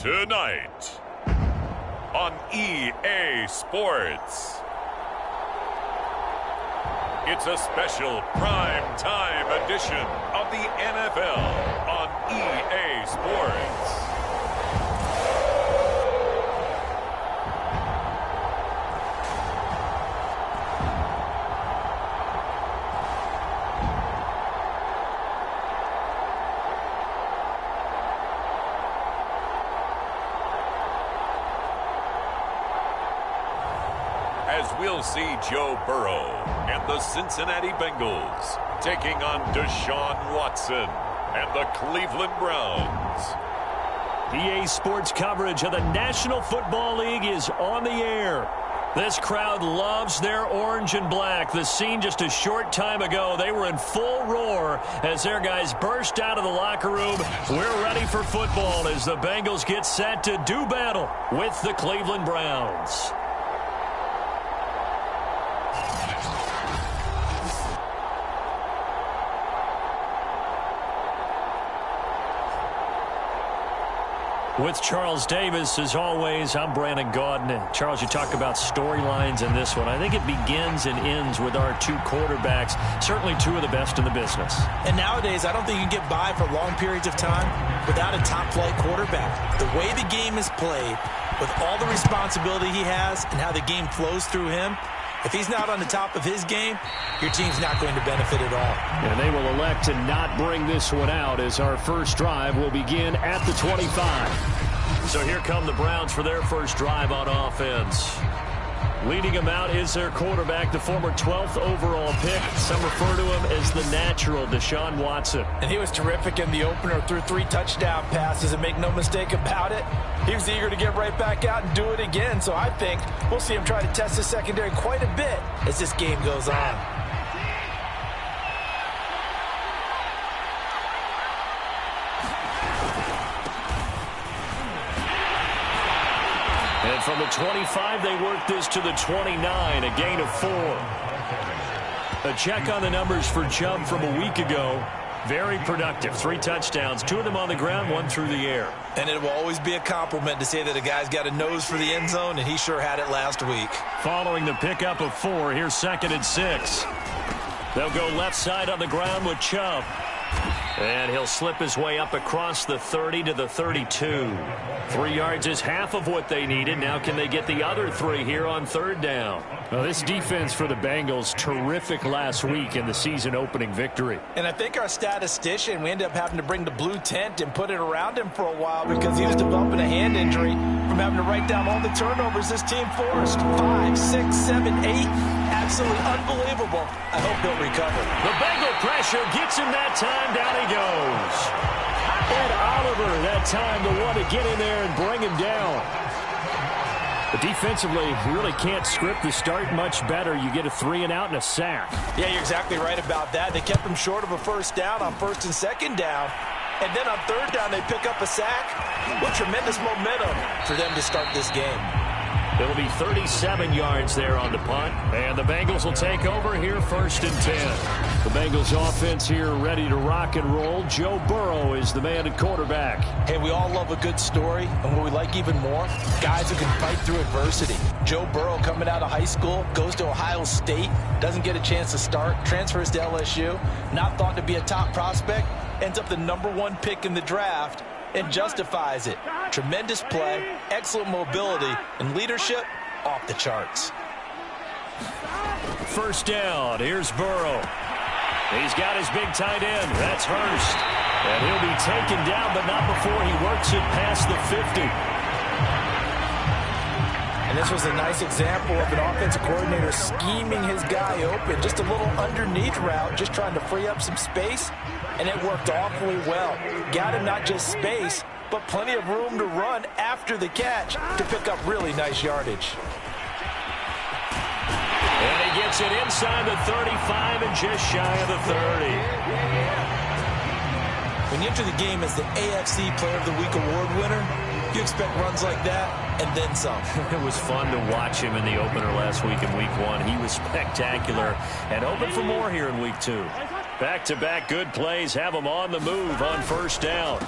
Tonight on EA Sports, it's a special prime time edition of the NFL on EA Sports. As we'll see Joe Burrow and the Cincinnati Bengals taking on Deshaun Watson and the Cleveland Browns. EA Sports coverage of the National Football League is on the air. This crowd loves their orange and black. The scene just a short time ago, they were in full roar as their guys burst out of the locker room. We're ready for football as the Bengals get set to do battle with the Cleveland Browns. With Charles Davis, as always, I'm Brandon Gaudin. And Charles, you talk about storylines in this one. I think it begins and ends with our two quarterbacks, certainly two of the best in the business. And nowadays, I don't think you can get by for long periods of time without a top-flight quarterback. The way the game is played, with all the responsibility he has and how the game flows through him, if he's not on the top of his game, your team's not going to benefit at all. And they will elect to not bring this one out as our first drive will begin at the 25. So here come the Browns for their first drive on offense. Leading them out is their quarterback, the former 12th overall pick. Some refer to him as the natural, Deshaun Watson. And he was terrific in the opener, threw 3 touchdown passes, and make no mistake about it, he was eager to get right back out and do it again. So I think we'll see him try to test the secondary quite a bit as this game goes on. And from the 25, they work this to the 29, a gain of 4. A check on the numbers for Chubb from a week ago. Very productive. 3 touchdowns, 2 of them on the ground, 1 through the air. And it will always be a compliment to say that a guy's got a nose for the end zone, and he sure had it last week. Following the pickup of 4, here's 2nd and 6. They'll go left side on the ground with Chubb. And he'll slip his way up across the 30 to the 32. 3 yards is half of what they needed. Now can they get the other 3 here on 3rd down? Well, this defense for the Bengals, terrific last week in the season opening victory. And I think our statistician, we ended up having to bring the blue tent and put it around him for a while because he was developing a hand injury from having to write down all the turnovers this team forced. 5, 6, 7, 8. Absolutely unbelievable. I hope he'll recover. The Bengal pressure gets him that time. Down he goes. And Oliver, that time, the one to get in there and bring him down. But defensively, you really can't script the start much better. You get a 3 and out and a sack. Yeah, you're exactly right about that. They kept him short of a first down on 1st and 2nd down. And then on 3rd down, they pick up a sack. With tremendous momentum for them to start this game. It'll be 37 yards there on the punt. And the Bengals will take over here 1st and 10. The Bengals offense here ready to rock and roll. Joe Burrow is the man at quarterback. Hey, we all love a good story. And what we like even more, guys who can fight through adversity. Joe Burrow coming out of high school, goes to Ohio State, doesn't get a chance to start, transfers to LSU, not thought to be a top prospect, ends up the #1 pick in the draft, and justifies it. Tremendous play, excellent mobility, and leadership off the charts. 1st down. Here's Burrow. He's got his big tight end. That's Hurst. And he'll be taken down, but not before he works it past the 50. And this was a nice example of an offensive coordinator scheming his guy open. Just a little underneath route, just trying to free up some space. And it worked awfully well. Got him not just space, but plenty of room to run after the catch to pick up really nice yardage. And he gets it inside the 35 and just shy of the 30. When you enter the game as the AFC Player of the Week award winner, you expect runs like that and then some. It was fun to watch him in the opener last week in Week 1. He was spectacular and hoping for more here in Week 2. Back-to-back good plays have him on the move on 1st down.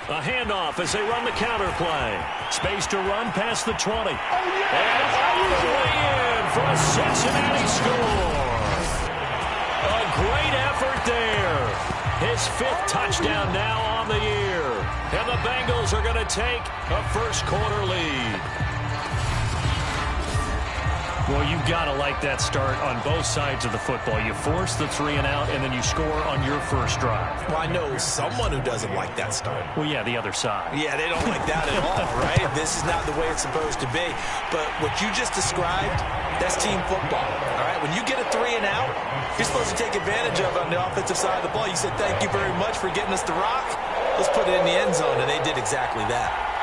A handoff as they run the counter play. Space to run past the 20. And all the way in for a Cincinnati score. A great effort there. His 5th touchdown now on the year. And the Bengals are going to take a first-quarter lead. Well, you've got to like that start on both sides of the football. You force the 3 and out, and then you score on your first drive. Well, I know someone who doesn't like that start. Well, yeah, the other side. Yeah, they don't like that at all, right? This is not the way it's supposed to be. But what you just described, that's team football, all right? When you get a 3 and out, you're supposed to take advantage of it on the offensive side of the ball. You said, thank you very much for getting us the rock. Let's put it in the end zone, and they did exactly that.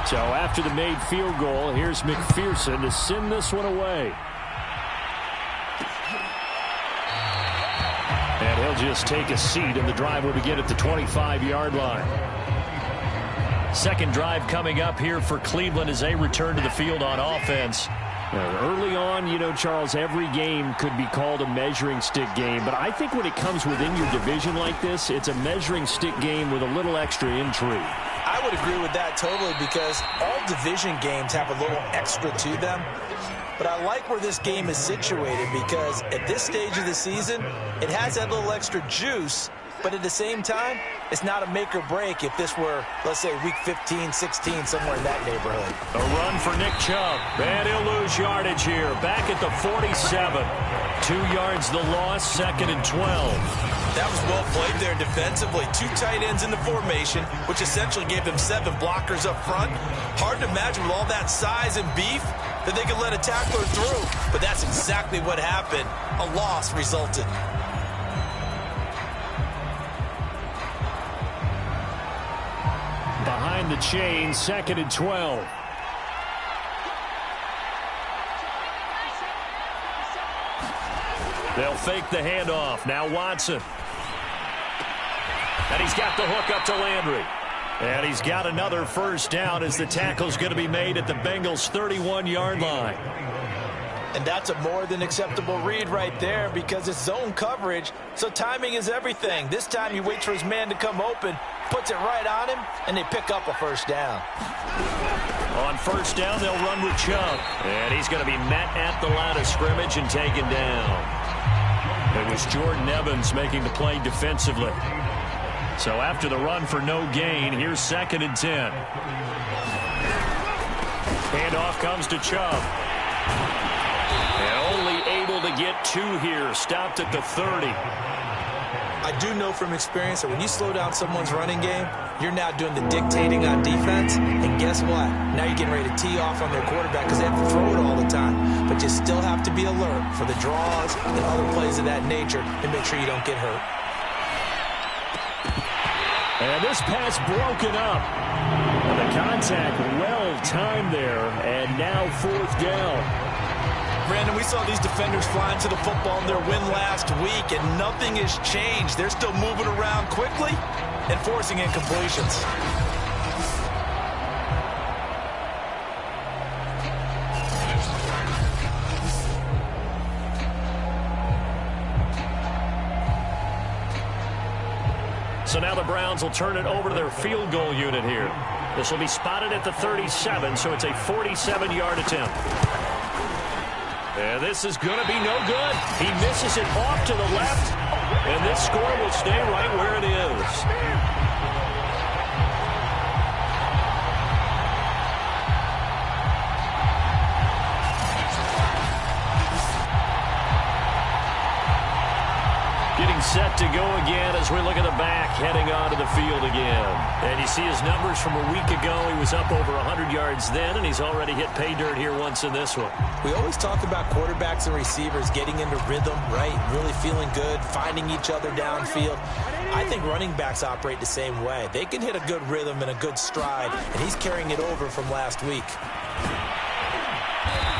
So after the made field goal, here's McPherson to send this one away. And he'll just take a seat, and the drive will begin at the 25-yard line. Second drive coming up here for Cleveland as they return to the field on offense. Early on, you know, Charles, every game could be called a measuring stick game. But I think when it comes within your division like this, it's a measuring stick game with a little extra intrigue. I would agree with that totally because all division games have a little extra to them. But I like where this game is situated because at this stage of the season, it has that little extra juice. But at the same time, it's not a make or break if this were, let's say, week 15, 16, somewhere in that neighborhood. A run for Nick Chubb. And he'll lose yardage here. Back at the 47. 2 yards the loss, 2nd and 12. That was well played there defensively. 2 tight ends in the formation, which essentially gave them 7 blockers up front. Hard to imagine with all that size and beef that they could let a tackler through. But that's exactly what happened. A loss resulted. Behind the chain, 2nd and 12. They'll fake the handoff. Now Watson. And he's got the hook up to Landry. And he's got another first down as the tackle's going to be made at the Bengals' 31-yard line. And that's a more than acceptable read right there because it's zone coverage, so timing is everything. This time he waits for his man to come open, puts it right on him, and they pick up a first down. On first down, they'll run with Chubb. And he's going to be met at the line of scrimmage and taken down. It was Jordan Evans making the play defensively. So after the run for no gain, here's 2nd and 10. Handoff comes to Chubb. And only able to get 2 here. Stopped at the 30. I do know from experience that when you slow down someone's running game, you're now doing the dictating on defense. And guess what? Now you're getting ready to tee off on their quarterback because they have to throw it all the time. But you still have to be alert for the draws and other plays of that nature and make sure you don't get hurt. And this pass broken up. And the contact well timed there. And now 4th down. Brandon, we saw these defenders flying to the football in their win last week, and nothing has changed. They're still moving around quickly and forcing incompletions. So now the Browns will turn it over to their field goal unit here. This will be spotted at the 37, so it's a 47-yard attempt. And this is going to be no good. He misses it off to the left, and this score will stay right where it is. Getting set to go again as we look at the back, heading onto the field again. And you see his numbers from a week ago. He was up over 100 yards then, and he's already hit pay dirt here once in this one. We always talk about quarterbacks and receivers getting into rhythm, right? Really feeling good, finding each other downfield. I think running backs operate the same way. They can hit a good rhythm and a good stride, and he's carrying it over from last week.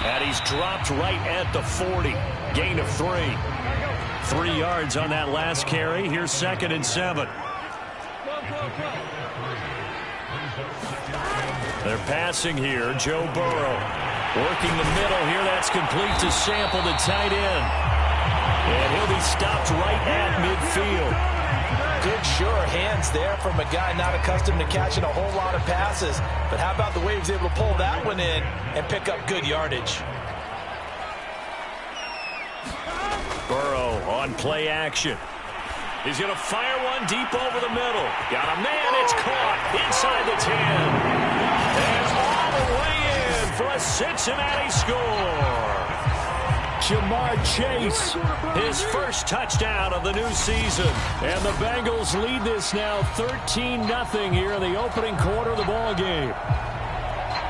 And he's dropped right at the 40. Gain of 3. 3 yards on that last carry. Here's 2nd and 7. They're passing here. Joe Burrow working the middle here. That's complete to Sample, the tight end. And he'll be stopped right at midfield. Good, sure hands there from a guy not accustomed to catching a whole lot of passes. But how about the way he was able to pull that one in and pick up good yardage? Burrow on play action. He's going to fire one deep over the middle. Got a man. It's caught inside the 10. And all the way in for a Cincinnati score. Jamar Chase, his first touchdown of the new season. And the Bengals lead this now 13-0 here in the opening quarter of the ball game.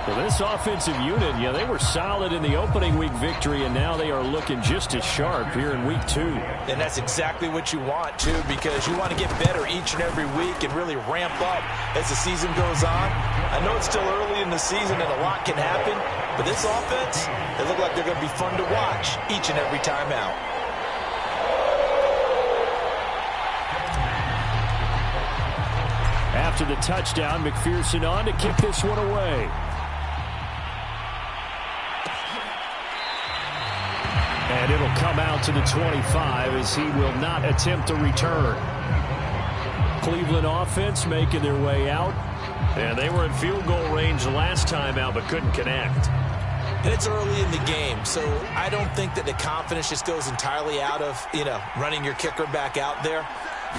Well, this offensive unit, yeah, they were solid in the opening week victory, and now they are looking just as sharp here in week 2. And that's exactly what you want, too, because you want to get better each and every week and really ramp up as the season goes on. I know it's still early in the season and a lot can happen, but this offense, they look like they're going to be fun to watch each and every time out. After the touchdown, McPherson on to kick this one away. And it'll come out to the 25 as he will not attempt to return. Cleveland offense making their way out. And they were in field goal range the last time out but couldn't connect. And it's early in the game, so I don't think that the confidence just goes entirely out of, running your kicker back out there.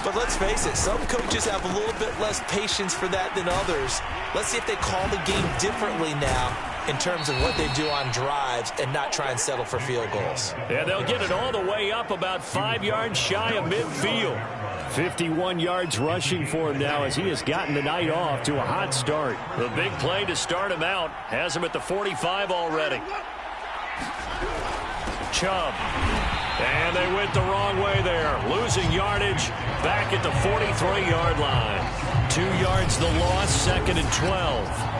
But let's face it, some coaches have a little bit less patience for that than others. Let's see if they call the game differently now in terms of what they do on drives and not try and settle for field goals. Yeah, they'll get it all the way up about 5 yards shy of midfield. 51 yards rushing for him now as he has gotten the night off to a hot start. The big play to start him out has him at the 45 already. Chubb. And they went the wrong way there. Losing yardage back at the 43-yard line. 2 yards the loss, 2nd and 12.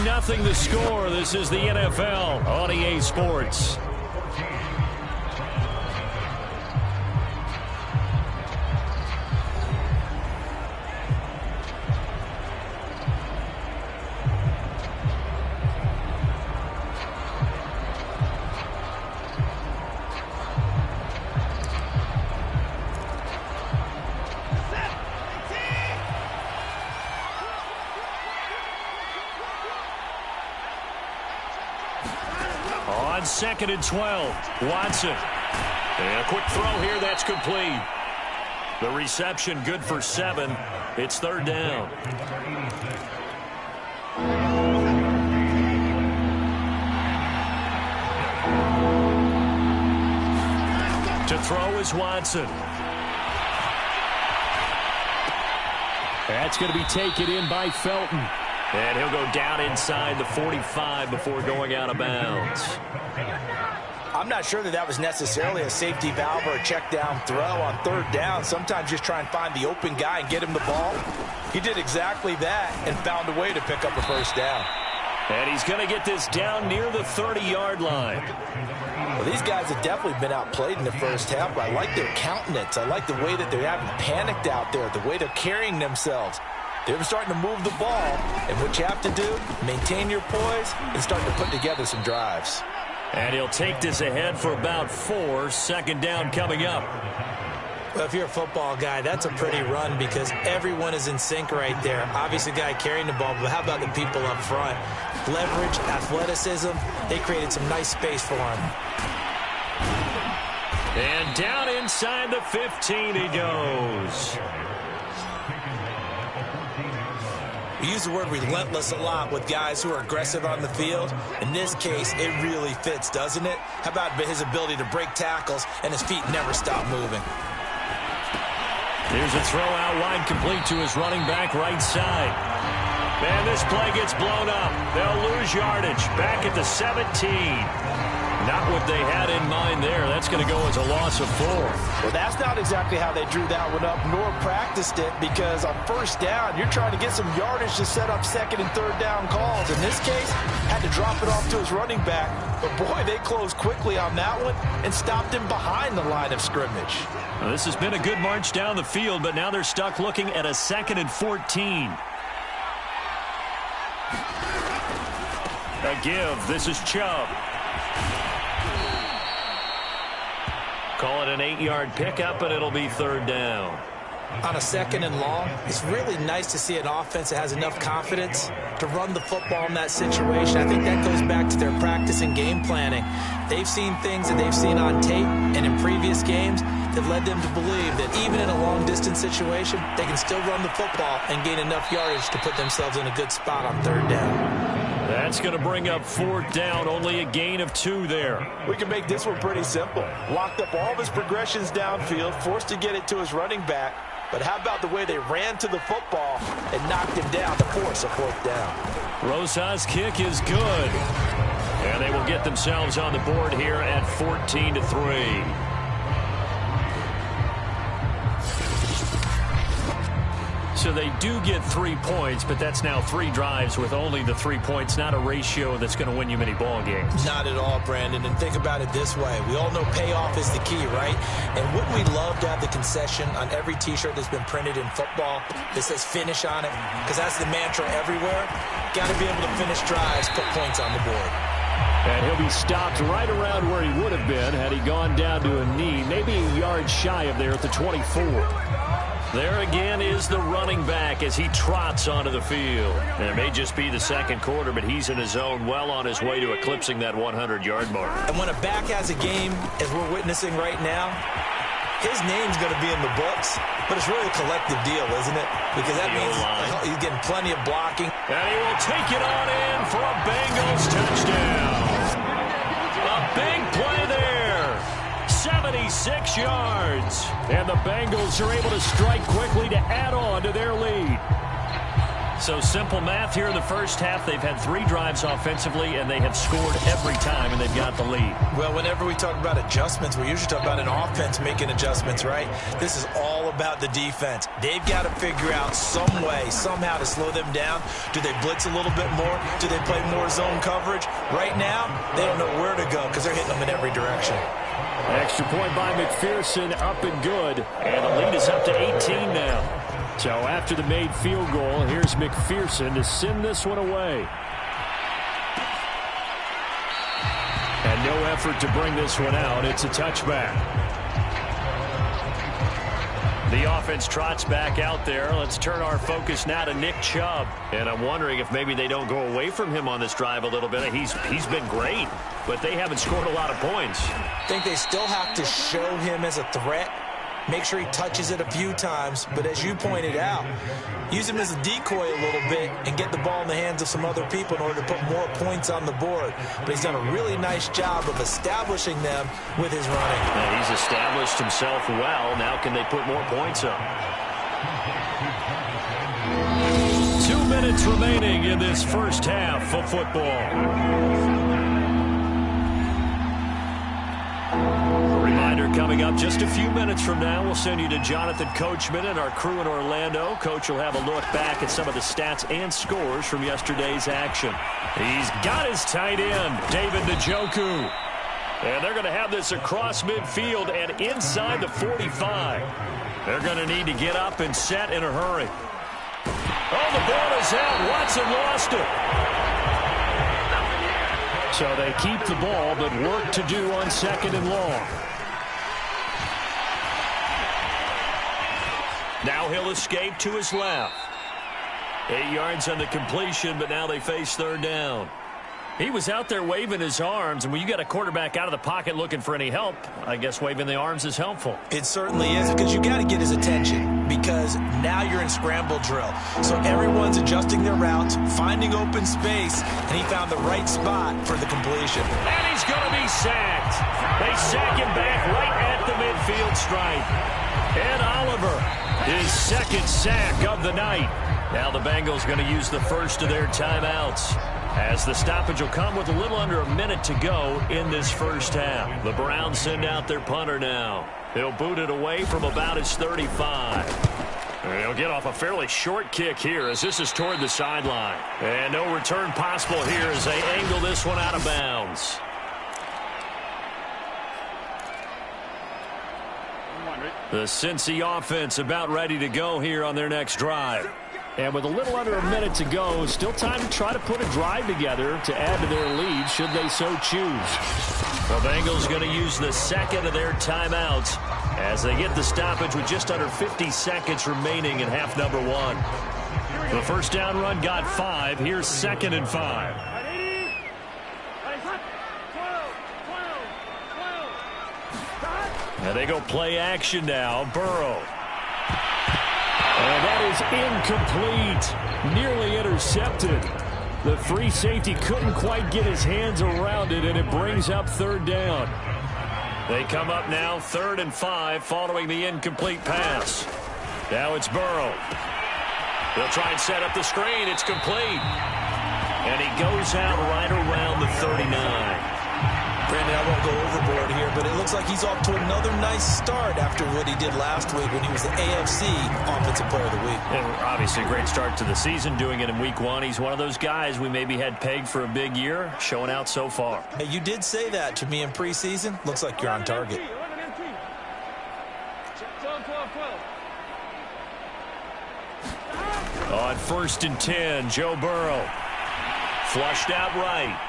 Nothing the score. This is the NFL on EA Sports. On 2nd and 12, Watson. And a quick throw here, that's complete. The reception good for 7. It's 3rd down. To throw is Watson. That's going to be taken in by Felton. And he'll go down inside the 45 before going out of bounds. I'm not sure that was necessarily a safety valve or a check down throw on 3rd down. Sometimes just try and find the open guy and get him the ball. He did exactly that and found a way to pick up a 1st down. And he's going to get this down near the 30-yard line. Well, these guys have definitely been outplayed in the first half, but I like their countenance. I like the way that they haven't panicked out there, the way they're carrying themselves. They're starting to move the ball, and what you have to do, maintain your poise and start to put together some drives. And he'll take this ahead for about 4. 2nd down coming up. Well, if you're a football guy, that's a pretty run because everyone is in sync right there. Obviously, the guy carrying the ball, but how about the people up front? Leverage, athleticism, they created some nice space for him. And down inside the 15 he goes. We use the word relentless a lot with guys who are aggressive on the field. In this case, it really fits, doesn't it? How about his ability to break tackles and his feet never stop moving? Here's a throw out wide complete to his running back right side. Man, this play gets blown up. They'll lose yardage back at the 17. Not what they had in mind there. That's going to go as a loss of 4. Well, that's not exactly how they drew that one up, nor practiced it, because on first down, you're trying to get some yardage to set up second and third down calls. In this case, had to drop it off to his running back. But, boy, they closed quickly on that one and stopped him behind the line of scrimmage. Well, this has been a good march down the field, but now they're stuck looking at a 2nd and 14. A give. This is Chubb. Call it an 8-yard pickup, and it'll be 3rd down. On a 2nd and long, it's really nice to see an offense that has enough confidence to run the football in that situation. I think that goes back to their practice and game planning. They've seen things that they've seen on tape and in previous games that led them to believe that even in a long-distance situation, they can still run the football and gain enough yardage to put themselves in a good spot on 3rd down. That's going to bring up 4th down, only a gain of 2 there. We can make this one pretty simple. Locked up all of his progressions downfield, forced to get it to his running back. But how about the way they ran to the football and knocked him down to force a 4th down? Rosa's kick is good. And they will get themselves on the board here at 14-3. So they do get 3 points, but that's now 3 drives with only the 3 points, not a ratio that's going to win you many ball games. Not at all, Brandon. And think about it this way. We all know payoff is the key, right? And wouldn't we love to have the concession on every T-shirt that's been printed in football that says finish on it? Because that's the mantra everywhere. Got to be able to finish drives, put points on the board. And he'll be stopped right around where he would have been had he gone down to a knee, maybe a yard shy of there at the 24. There again is the running back as he trots onto the field. And it may just be the 2nd quarter, but he's in his zone, well on his way to eclipsing that 100-yard mark. And when a back has a game, as we're witnessing right now, his name's going to be in the books, but it's really a collective deal, isn't it? Because that means he's getting plenty of blocking. And he will take it on in for a Bengals touchdown. A big play there. 76 yards. And the Bengals are able to strike quickly to add on to their lead. So simple math here in the first half. They've had 3 drives offensively, and they have scored every time, and they've got the lead. Well, whenever we talk about adjustments, we usually talk about an offense making adjustments, right? This is all about the defense. They've got to figure out some way, somehow to slow them down. Do they blitz a little bit more? Do they play more zone coverage? Right now, they don't know where to go because they're hitting them in every direction. Extra point by McPherson, up and good. And the lead is up to 18 now. So after the made field goal, here's McPherson to send this one away. And no effort to bring this one out. It's a touchback. The offense trots back out there. Let's turn our focus now to Nick Chubb. And I'm wondering if maybe they don't go away from him on this drive a little bit. He's been great, but they haven't scored a lot of points. I think they still have to show him as a threat. Make sure he touches it a few times. But as you pointed out, use him as a decoy a little bit and get the ball in the hands of some other people in order to put more points on the board. But he's done a really nice job of establishing them with his running. Yeah, he's established himself well. Now can they put more points up? 2 minutes remaining in this first half of football. Coming up just a few minutes from now, we'll send you to Jonathan Coachman and our crew in Orlando. Coach will have a look back at some of the stats and scores from yesterday's action. He's got his tight end, David Njoku. And they're going to have this across midfield and inside the 45. They're going to need to get up and set in a hurry. Oh, the ball is out. Watson lost it. So they keep the ball, but work to do on 2nd and long. Now he'll escape to his left. 8 yards on the completion, but now they face 3rd down. He was out there waving his arms, and when you got a quarterback out of the pocket looking for any help, I guess waving the arms is helpful. It certainly is, because you got to get his attention, because now you're in scramble drill. So everyone's adjusting their routes, finding open space, and he found the right spot for the completion. And he's going to be sacked. They sack him back right at the midfield stripe. Ed Oliver, his 2nd sack of the night. Now the Bengals going to use the first of their timeouts. As the stoppage will come with a little under a minute to go in this first half. The Browns send out their punter now. He'll boot it away from about his 35. He'll get off a fairly short kick here as this is toward the sideline. And no return possible here as they angle this one out of bounds. The Cincy offense about ready to go here on their next drive. And with a little under a minute to go, still time to try to put a drive together to add to their lead should they so choose. The Bengals going to use the second of their timeouts as they get the stoppage with just under 50 seconds remaining in half number one. The first down run got 5. Here's 2nd and 5. And they go play action now. Burrow. And that is incomplete. Nearly intercepted. The free safety couldn't quite get his hands around it, and it brings up 3rd down. They come up now 3rd and 5 following the incomplete pass. Now it's Burrow. They'll try and set up the screen. It's complete. And he goes out right around the 39. Brandon, I won't go overboard here, but it looks like he's off to another nice start after what he did last week when he was the AFC Offensive Player of the Week. And obviously a great start to the season, doing it in week 1. He's one of those guys we maybe had pegged for a big year, showing out so far. Hey, you did say that to me in preseason. Looks like you're on target. On 1st and 10, Joe Burrow. Flushed out right.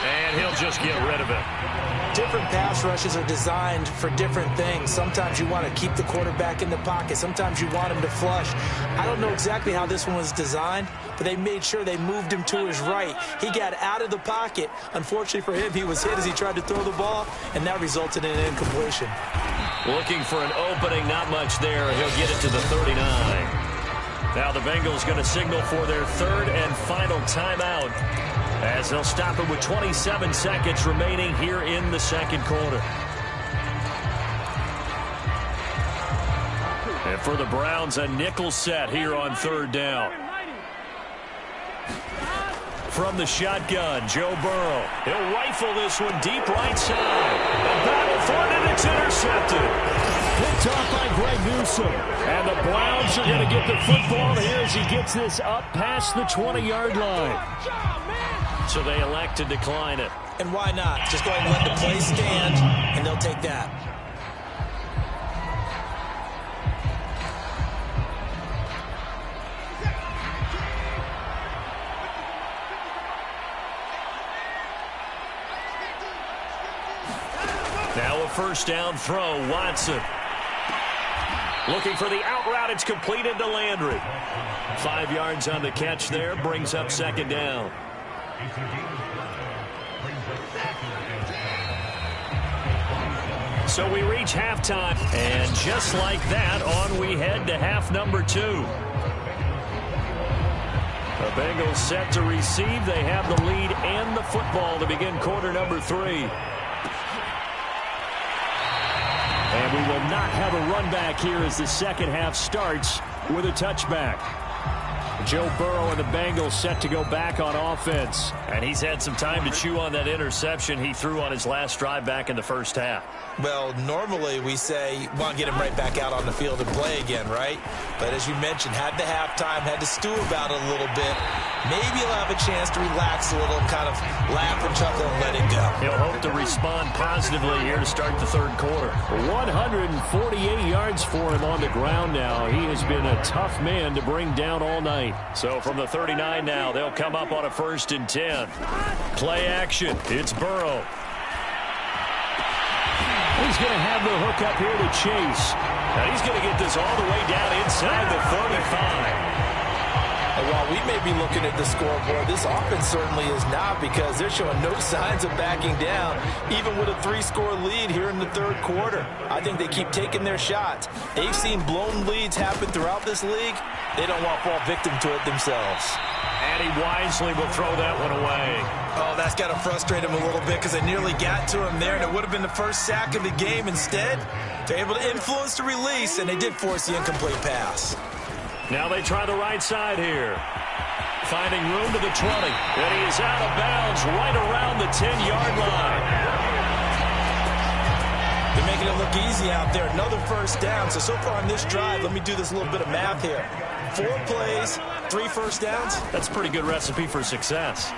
And he'll just get rid of it. Different pass rushes are designed for different things. Sometimes you want to keep the quarterback in the pocket. Sometimes you want him to flush. I don't know exactly how this one was designed, but they made sure they moved him to his right. He got out of the pocket. Unfortunately for him, he was hit as he tried to throw the ball, and that resulted in an incompletion. Looking for an opening, not much there. He'll get it to the 39. Now the Bengals going to signal for their 3rd and final timeout, as they'll stop it with 27 seconds remaining here in the 2nd quarter. And for the Browns, a nickel set here on 3rd down. From the shotgun, Joe Burrow. He'll rifle this one deep right side. The battle for it, and it's intercepted. Picked off by Greg Newsome. And the Browns are going to get the football here as he gets this up past the 20-yard line. So they elect to decline it. And why not? Just go ahead and let the play stand, and they'll take that. Now a 1st down throw, Watson. Looking for the out route. It's completed to Landry. 5 yards on the catch there. Brings up 2nd down. So we reach halftime. And just like that, on we head to half number 2. The Bengals set to receive. They have the lead and the football to begin quarter number 3. And we will not have a run back here as the 2nd half starts with a touchback. Joe Burrow and the Bengals set to go back on offense. And he's had some time to chew on that interception he threw on his last drive back in the 1st half. Well, normally we say, well, get him right back out on the field and play again, right? But as you mentioned, had the halftime, had to stew about it a little bit. Maybe he'll have a chance to relax a little and kind of laugh and chuckle and let it go. He'll hope to respond positively here to start the 3rd quarter. 148 yards for him on the ground now. He has been a tough man to bring down all night. So from the 39 now, they'll come up on a 1st and 10. Play action. It's Burrow. He's going to have the hook up here to Chase. Now he's going to get this all the way down inside the 35. And while we may be looking at the scoreboard, this offense certainly is not, because they're showing no signs of backing down, even with a 3-score lead here in the 3rd quarter. I think they keep taking their shots. They've seen blown leads happen throughout this league. They don't want to fall victim to it themselves. And he wisely will throw that one away. Oh, that's got to frustrate him a little bit, because they nearly got to him there, and it would have been the first sack of the game. Instead, they're able to influence the release, and they did force the incomplete pass. Now they try the right side here. Finding room to the 20. And he is out of bounds right around the 10-yard line. They're making it look easy out there. Another first down. So far on this drive, let me do this little bit of math here. 4 plays, 3 first downs. That's a pretty good recipe for success.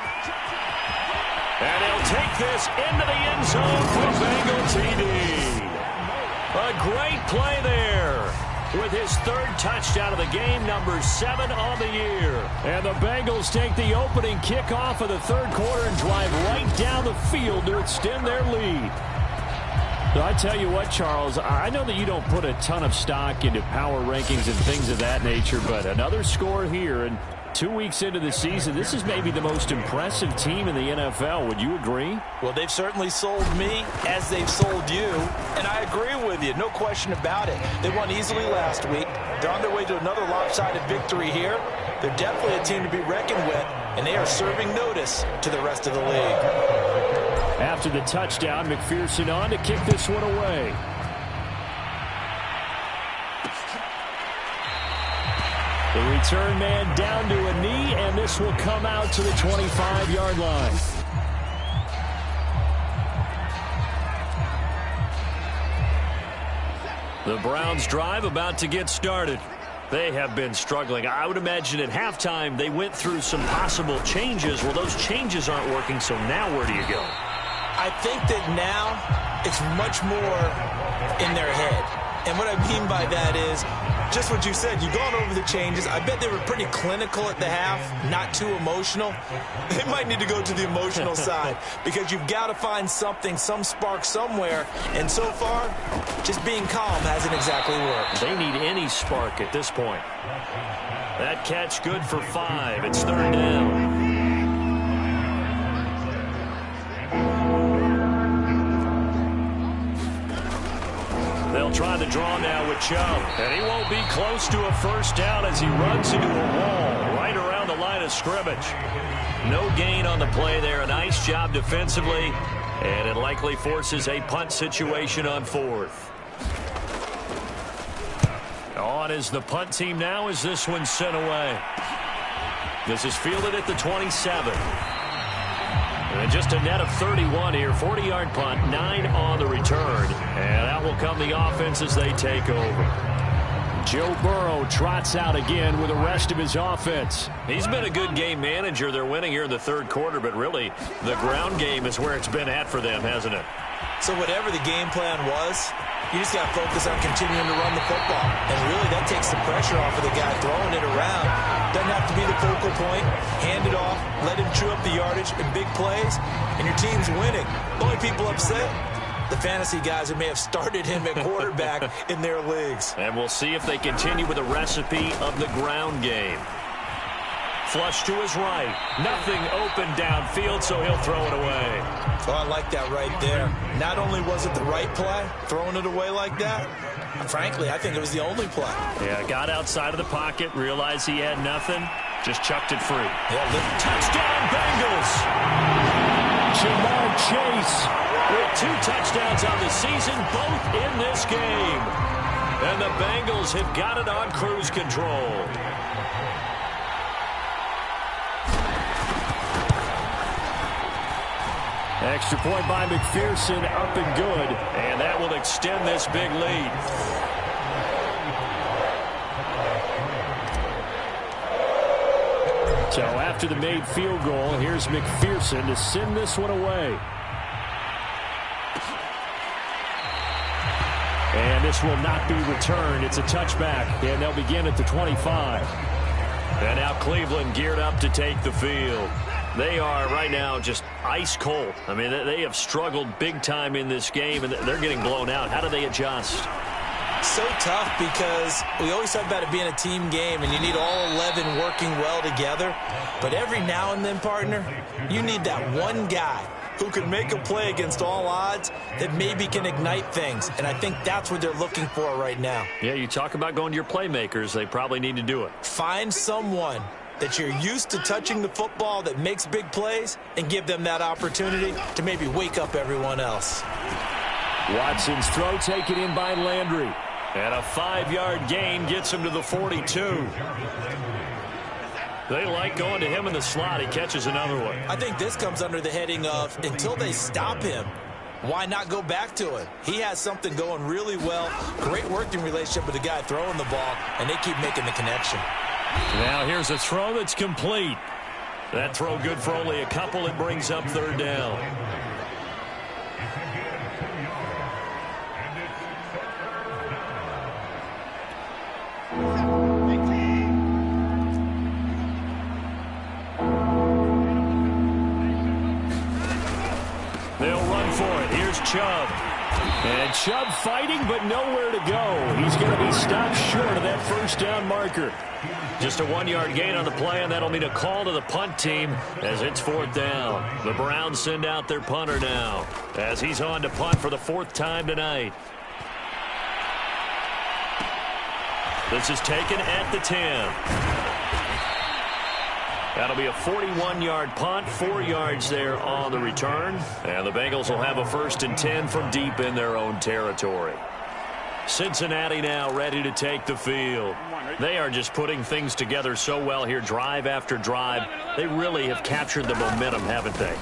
And he'll take this into the end zone for a Bengal TD. A great play there with his 3rd touchdown of the game, number 7 on the year. And the Bengals take the opening kickoff of the 3rd quarter and drive right down the field to extend their lead. So I tell you what, Charles, I know that you don't put a ton of stock into power rankings and things of that nature, but another score here, and 2 weeks into the season, this is maybe the most impressive team in the NFL. Would you agree? Well, they've certainly sold me as they've sold you, and I agree with you. No question about it. They won easily last week. They're on their way to another lopsided victory here. They're definitely a team to be reckoned with, and they are serving notice to the rest of the league. After the touchdown, McPherson on to kick this one away. The return man down to a knee, and this will come out to the 25-yard line. The Browns drive about to get started. They have been struggling. I would imagine at halftime they went through some possible changes. Well, those changes aren't working, so now where do you go? I think that now it's much more in their head. And what I mean by that is just what you said. You've gone over the changes. I bet they were pretty clinical at the half, not too emotional. They might need to go to the emotional side because you've got to find something, some spark somewhere. And so far, just being calm hasn't exactly worked. They need any spark at this point. That catch good for 5. It's 3rd down. They'll try the draw now with Chubb. And he won't be close to a first down as he runs into a wall right around the line of scrimmage. No gain on the play there. A nice job defensively. And it likely forces a punt situation on 4th. On is the punt team now as this one's sent away. This is fielded at the 27. And just a net of 31 here. 40-yard punt, 9 on the return. And out will come the offense as they take over. Joe Burrow trots out again with the rest of his offense. He's been a good game manager. They're winning here in the 3rd quarter, but really the ground game is where it's been at for them, hasn't it? So whatever the game plan was, you just got to focus on continuing to run the football. And really, that takes the pressure off of the guy throwing it around. Doesn't have to be the focal point. Hand it off. Let him chew up the yardage in big plays. And your team's winning. Only people upset, the fantasy guys who may have started him at quarterback in their leagues. And we'll see if they continue with the recipe of the ground game. Flush to his right. Nothing open downfield, so he'll throw it away. Oh, I like that right there. Not only was it the right play, throwing it away like that, frankly, I think it was the only play. Yeah, got outside of the pocket, realized he had nothing, just chucked it free. Yeah, touchdown, Bengals! Jamar Chase with 2 touchdowns on the season, both in this game. And the Bengals have got it on cruise control. Extra point by McPherson, up and good. And that will extend this big lead. So after the made field goal, here's McPherson to send this one away. And this will not be returned. It's a touchback, and they'll begin at the 25. And now Cleveland geared up to take the field. They are right now just ice cold. I mean, they have struggled big time in this game, and they're getting blown out. How do they adjust? So tough because we always talk about it being a team game, and you need all 11 working well together. But every now and then, partner, you need that one guy who can make a play against all odds that maybe can ignite things. And I think that's what they're looking for right now. Yeah, you talk about going to your playmakers. They probably need to do it. Find someone that you're used to touching the football that makes big plays and give them that opportunity to maybe wake up everyone else. Watson's throw taken in by Landry. And a 5-yard gain gets him to the 42. They like going to him in the slot. He catches another one. I think this comes under the heading of until they stop him, why not go back to it? He has something going really well. Great working relationship with the guy throwing the ball, and they keep making the connection. Now here's a throw that's complete. That throw good for only a couple. It brings up third down. They'll run for it. Here's Chubb. And Chubb fighting, but nowhere to go. He's going to be stopped short of that first down marker. Just a 1-yard gain on the play, and that'll mean a call to the punt team as it's fourth down. The Browns send out their punter now as he's on to punt for the 4th time tonight. This is taken at the 10. That'll be a 41-yard punt, 4 yards there on the return. And the Bengals will have a 1st and 10 from deep in their own territory. Cincinnati now ready to take the field. They are just putting things together so well here, drive after drive. They really have captured the momentum, haven't they?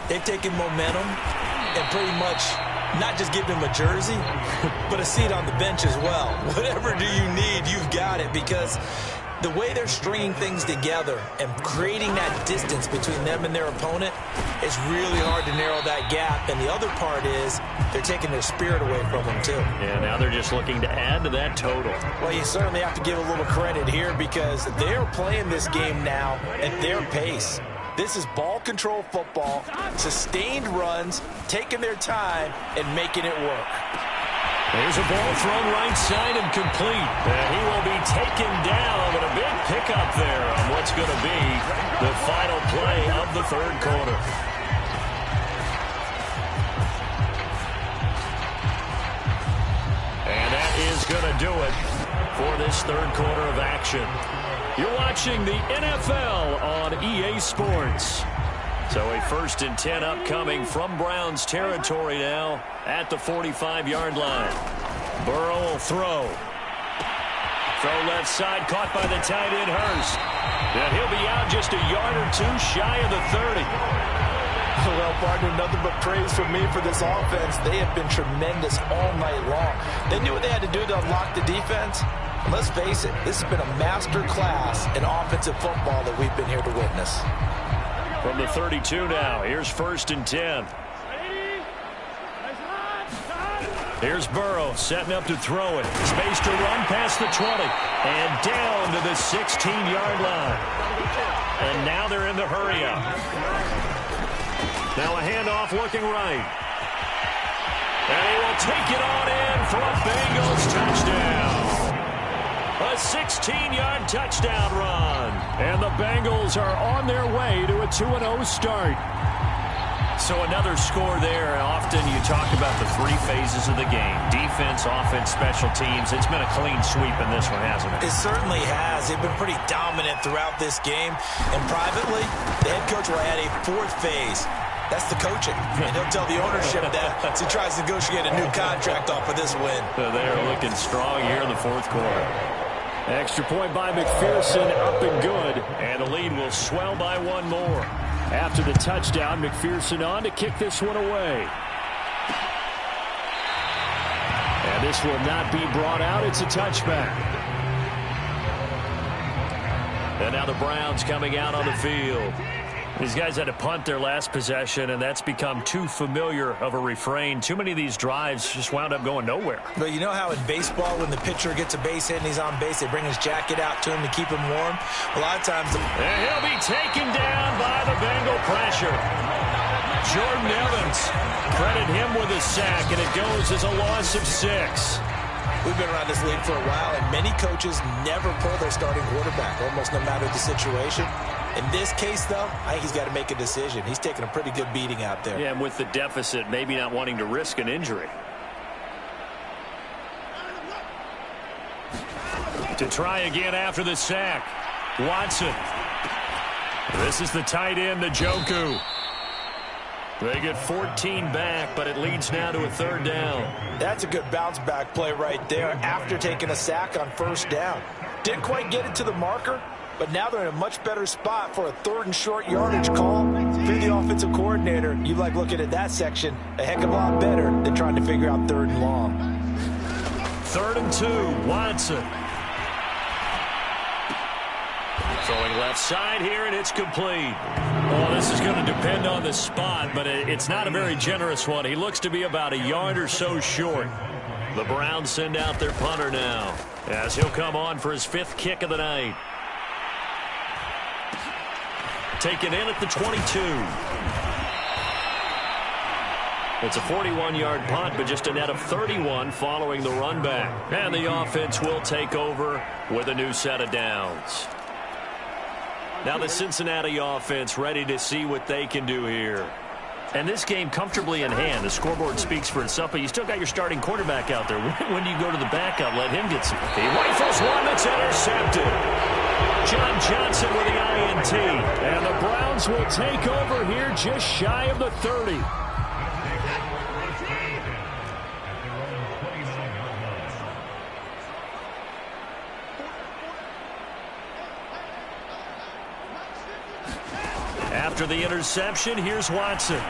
They've taken momentum and pretty much not just give him a jersey, but a seat on the bench as well. Whatever do you need, you've got it, because the way they're stringing things together and creating that distance between them and their opponent, it's really hard to narrow that gap. And the other part is they're taking their spirit away from them, too. Yeah, now they're just looking to add to that total. Well, you certainly have to give a little credit here because they're playing this game now at their pace. This is ball control football, sustained runs, taking their time, and making it work. There's a ball thrown right side and complete. And he will be taken down, but a big pickup there on what's going to be the final play of the 3rd quarter. And that is going to do it for this 3rd quarter of action. You're watching the NFL on EA Sports. So a 1st and 10 upcoming from Browns territory now at the 45-yard line. Burrow will throw. Throw left side, caught by the tight end Hurst. And he'll be out just a yard or two shy of the 30. Well, partner, nothing but praise from me for this offense. They have been tremendous all night long. They knew what they had to do to unlock the defense. And let's face it, this has been a master class in offensive football that we've been here to witness. From the 32 now, here's 1st and 10. Here's Burrow setting up to throw it. Space to run past the 20 and down to the 16-yard line. And now they're in the hurry up. Now a handoff looking right. And he will take it on in for a Bengals touchdown. A 16-yard touchdown run. And the Bengals are on their way to a 2-0 start. So another score there. Often you talk about the 3 phases of the game. Defense, offense, special teams. It's been a clean sweep in this one, hasn't it? It certainly has. They've been pretty dominant throughout this game. And privately, the head coach will add a 4th phase. That's the coaching. And he'll tell the ownership that as he tries to negotiate a new contract off of this win. So they are looking strong here in the 4th quarter. Extra point by McPherson, up and good. And the lead will swell by 1 more. After the touchdown, McPherson on to kick this one away. And this will not be brought out. It's a touchback. And now the Browns coming out on the field. These guys had to punt their last possession, and that's become too familiar of a refrain. Too many of these drives just wound up going nowhere. But you know how in baseball, when the pitcher gets a base hit and he's on base, they bring his jacket out to him to keep him warm? A lot of times... And he'll be taken down by the Bengal pressure. Jordan Evans, credit him with a sack, and it goes as a loss of 6. We've been around this league for a while, and many coaches never pull their starting quarterback, almost no matter the situation. In this case, though, I think he's got to make a decision. He's taking a pretty good beating out there. Yeah, and with the deficit, maybe not wanting to risk an injury. To try again after the sack. Watson. This is the tight end, Njoku. They get 14 back, but it leads now to a 3rd down. That's a good bounce-back play right there after taking a sack on 1st down. Didn't quite get it to the marker, but now they're in a much better spot for a 3rd and short yardage call. If you're the offensive coordinator, you like looking at that section a heck of a lot better than trying to figure out 3rd and long. 3rd and 2, Watson. Throwing left side here, and it's complete. Well, this is going to depend on the spot, but it's not a very generous one. He looks to be about a yard or so short. The Browns send out their punter now, as he'll come on for his 5th kick of the night. Taken in at the 22. It's a 41-yard punt, but just a net of 31 following the run back. And the offense will take over with a new set of downs. Now the Cincinnati offense ready to see what they can do here. And this game comfortably in hand. The scoreboard speaks for itself, but you still got your starting quarterback out there. When do you go to the backup? Let him get some. He rifles one that's intercepted. John Johnson with the INT. And the Browns will take over here just shy of the 30. After the interception, here's Watson. And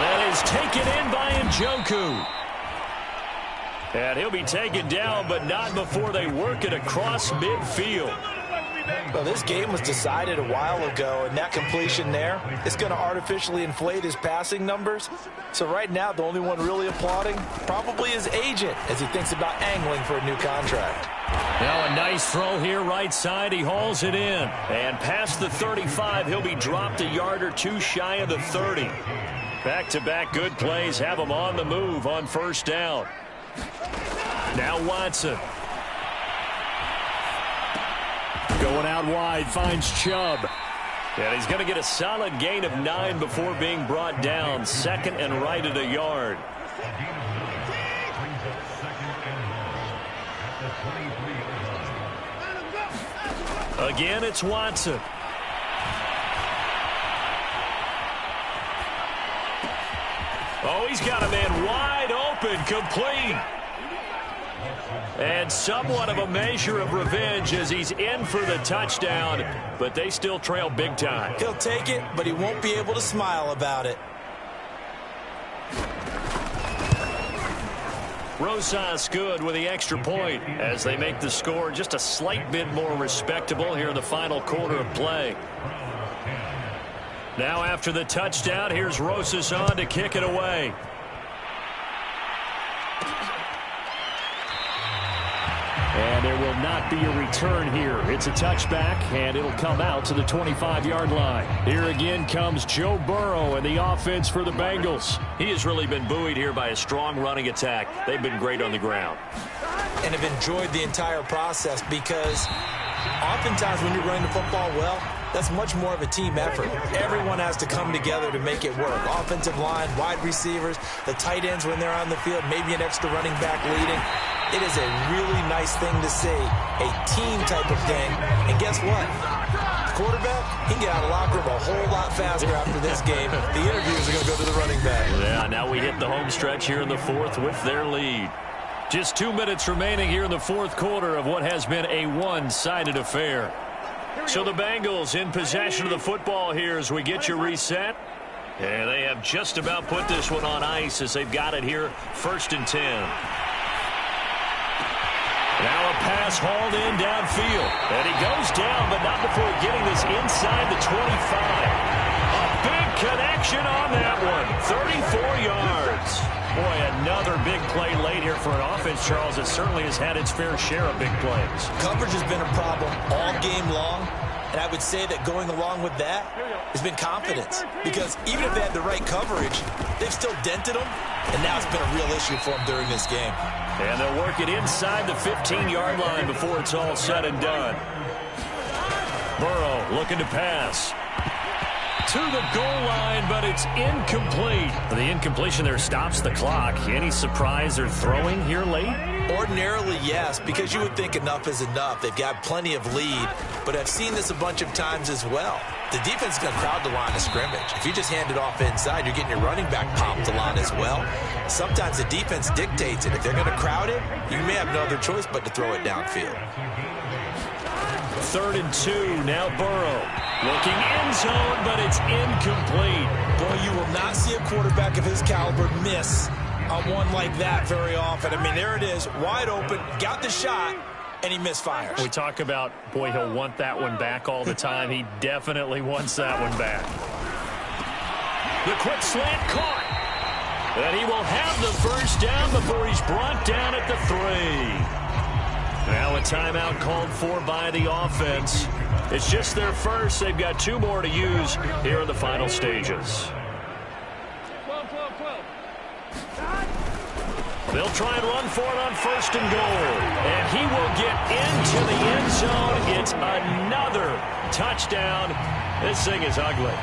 that is taken in by Njoku. And he'll be taken down, but not before they work it across midfield. Well, this game was decided a while ago, and that completion there is going to artificially inflate his passing numbers. So right now, the only one really applauding probably his agent as he thinks about angling for a new contract. Now a nice throw here right side. He hauls it in. And past the 35, he'll be dropped a yard or two shy of the 30. Back-to-back good plays have him on the move on 1st down. Now Watson. Going out wide, finds Chubb. And he's going to get a solid gain of 9 before being brought down. 2nd and right at a yard. Again, it's Watson. Oh, he's got a man wide open, complete. And somewhat of a measure of revenge as he's in for the touchdown, but they still trail big time. He'll take it, but he won't be able to smile about it. Rosas good with the extra point as they make the score just a slight bit more respectable here in the final quarter of play. Now after the touchdown, here's Rosas on to kick it away. And there will not be a return here. It's a touchback, and it'll come out to the 25-yard line. Here again comes Joe Burrow and the offense for the Bengals. He has really been buoyed here by a strong running attack. They've been great on the ground. And have enjoyed the entire process because oftentimes when you're running the football well, that's much more of a team effort. Everyone has to come together to make it work. Offensive line, wide receivers, the tight ends when they're on the field, maybe an extra running back leading. It is a really nice thing to see, a team type of thing. And guess what? The quarterback, he can get out of the locker room a whole lot faster after this game. The interviews are going to go to the running back. Yeah, now we hit the home stretch here in the 4th with their lead. Just 2 minutes remaining here in the 4th quarter of what has been a one-sided affair. So the Bengals in possession of the football here as we get you reset. And they have just about put this one on ice as they've got it here 1st and 10. Now a pass hauled in downfield. And he goes down, but not before getting this inside the 25. A big connection on that one. 34 yards. Boy, another big play late here for an offense, Charles, that certainly has had its fair share of big plays. Coverage has been a problem all game long. And I would say that going along with that has been confidence. Because even if they had the right coverage, they've still dented them. And now it's been a real issue for them during this game. And they'll work it inside the 15-yard line before it's all said and done. Burrow looking to pass. To the goal line, but it's incomplete. The incompletion there stops the clock. Any surprise they're throwing here late? Ordinarily, yes, because you would think enough is enough. They've got plenty of lead, but I've seen this a bunch of times as well. The defense is going to crowd the line of scrimmage. If you just hand it off inside, you're getting your running back popped the line as well. Sometimes the defense dictates it. If they're going to crowd it, you may have no other choice but to throw it downfield. 3rd and 2. Now Burrow looking end zone, but it's incomplete. Boy, you will not see a quarterback of his caliber miss on one like that very often. I mean, there it is, wide open, got the shot, and he misfires. We talk about, boy, he'll want that one back all the time. He definitely wants that one back. The quick slant caught. And he will have the first down before he's brought down at the 3. Now a timeout called for by the offense. It's just their first. They've got 2 more to use here in the final stages. They'll try and run for it on 1st and goal. And he will get into the end zone. It's another touchdown. This thing is ugly.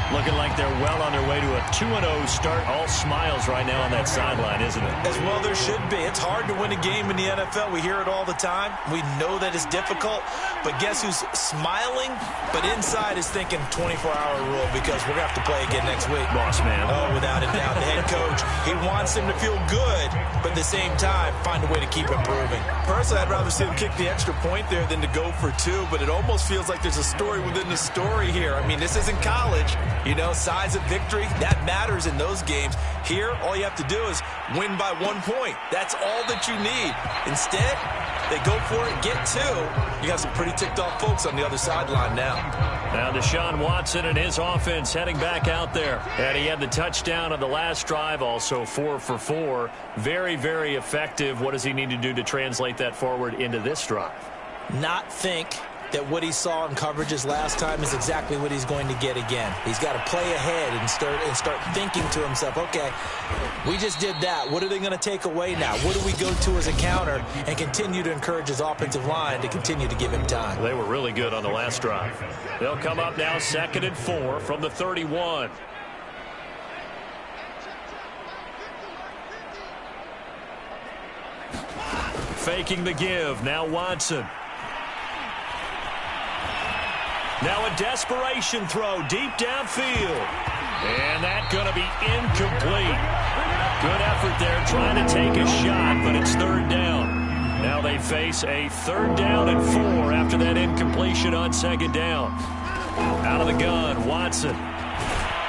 Looking like they're well on their way to a 2-0 start. All smiles right now on that sideline, isn't it? As well there should be. It's hard to win a game in the NFL. We hear it all the time. We know that it's difficult. But guess who's smiling? But inside is thinking 24-hour rule because we're going to have to play again next week. Boss man. Oh, without a doubt. The head coach, he wants him to feel good, but at the same time, find a way to keep improving. Personally, I'd rather see him kick the extra point there than to go for 2, but it almost feels like there's a story within the story here. I mean, this isn't college. You know, size of victory, that matters in those games. Here, all you have to do is win by 1 point. That's all that you need. Instead, they go for it, get 2. You got some pretty ticked-off folks on the other sideline now. Now Deshaun Watson and his offense heading back out there. And he had the touchdown on the last drive, also 4 for 4. Very, very effective. What does he need to do to translate that forward into this drive? Not think that what he saw in coverages last time is exactly what he's going to get again. He's got to play ahead and start thinking to himself, okay, we just did that. What are they going to take away now? What do we go to as a counter? And continue to encourage his offensive line to continue to give him time. They were really good on the last drive. They'll come up now 2nd and 4 from the 31. Faking the give. Now Watson. Now a desperation throw deep downfield. And that's going to be incomplete. Good effort there trying to take a shot, but it's 3rd down. Now they face a 3rd down and 4 after that incompletion on 2nd down. Out of the gun, Watson.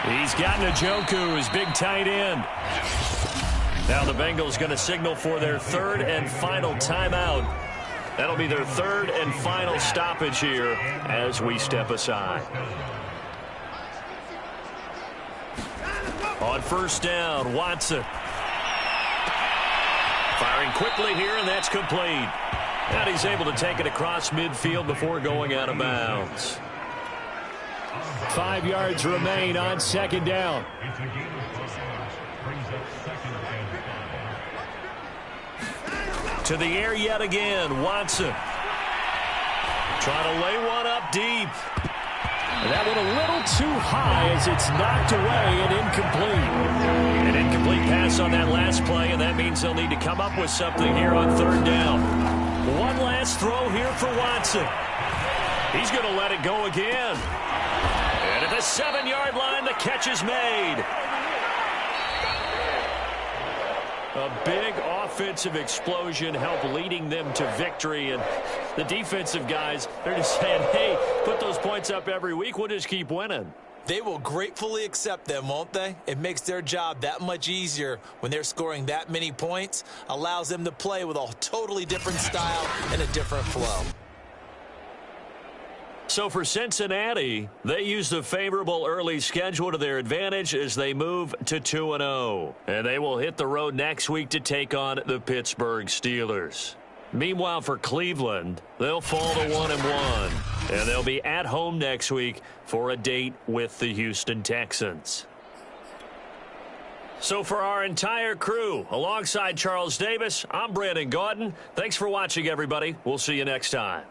He's got Njoku, his big tight end. Now the Bengals going to signal for their 3rd and final timeout. That'll be their 3rd and final stoppage here as we step aside. On 1st down, Watson. Firing quickly here, and that's complete. And he's able to take it across midfield before going out of bounds. 5 yards remain on 2nd down. To the air yet again, Watson. Trying to lay one up deep. And that one a little too high as it's knocked away and incomplete. An incomplete pass on that last play, and that means they'll need to come up with something here on 3rd down. One last throw here for Watson. He's going to let it go again. And at the 7-yard line, the catch is made. A big offensive explosion helped leading them to victory. And the defensive guys, they're just saying, hey, put those points up every week. We'll just keep winning. They will gratefully accept them, won't they? It makes their job that much easier when they're scoring that many points. Allows them to play with a totally different style and a different flow. So for Cincinnati, they use the favorable early schedule to their advantage as they move to 2-0. And they will hit the road next week to take on the Pittsburgh Steelers. Meanwhile, for Cleveland, they'll fall to 1-1. And they'll be at home next week for a date with the Houston Texans. So for our entire crew, alongside Charles Davis, I'm Brandon Gaudin. Thanks for watching, everybody. We'll see you next time.